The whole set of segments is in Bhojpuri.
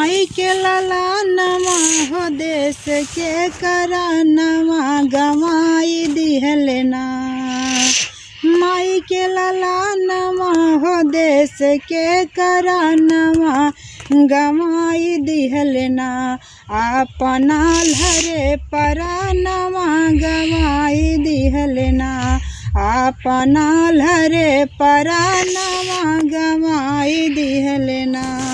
माई के ललानमा हो देश के करानमा गवाई दिहलना। माई के ललानमा हो देश के करानमा गवाई दिहलना। अपना लहरे परानमा गवाई दिहलना। अपना लहरे परानमा गवाई दिहलना।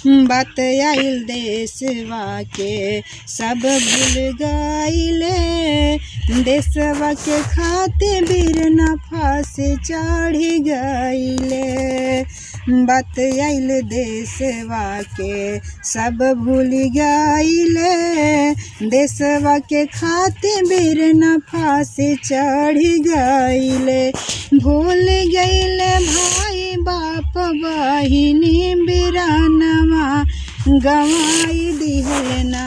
बतयाइल देशवा के सब भूल गईले। देशवा के खातिर बीरना फांसी चढ़ी गईले। बतयाइल देशवा के सब भूल गईले। देशवा के खातिर बीरना फांसी चढ़ी गईले। भूल गईले भाई बाप बहिनी बीरानमा गवाई दिहलना।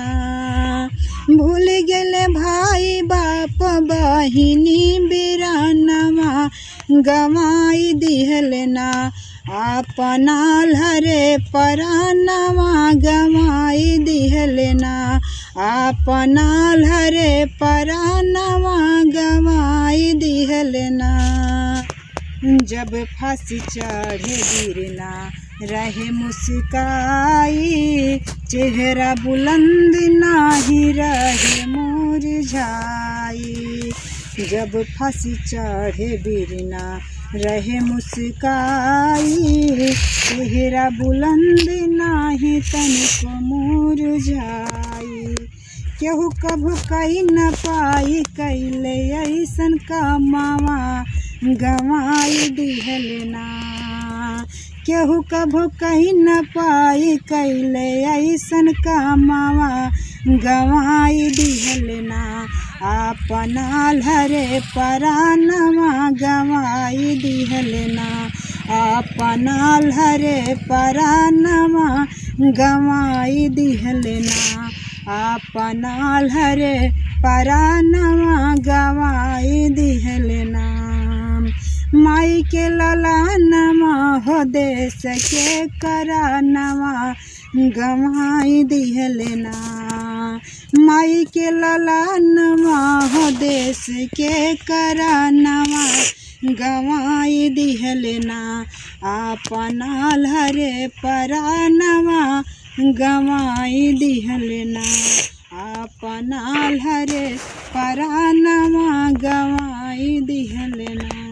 भूल गईले भाई बाप बहिनी बीरानमा गवाई दिहलना। अपना लहरे परानमा गवाई दिहलना। अपना लहरे परानमा गवाई दिहलना। जब फांसी चढ़े बीरना रहे मुस्काई। चेहरा बुलंद नाही रहे मुरझाई। जब फांसी चढ़े बीरना रहे मुस्काई। चेहरा बुलंद नाही तनिको मुरझाई। केहू कभू कही न पाई कैले ऐसन कमावा गवाई दिहलना। केहू कभू कही न पाई कैले ऐसन कमावा गवाई दिहलना। अपना लहरे परानमा गवाई दिहलना। अपना लहरे परानमा गवाई दिहलना। अपना लहरे परानमा गवाई दिहलना। माई के ललानमा हो देश के करानमा गवाई दिहलना। माई के ललानमा हो देश के करानमा गवाई दिहलना। अपना लहरे परानमा गवाई दिहलना। अपना लहरे परानमा गवाई दिहलना।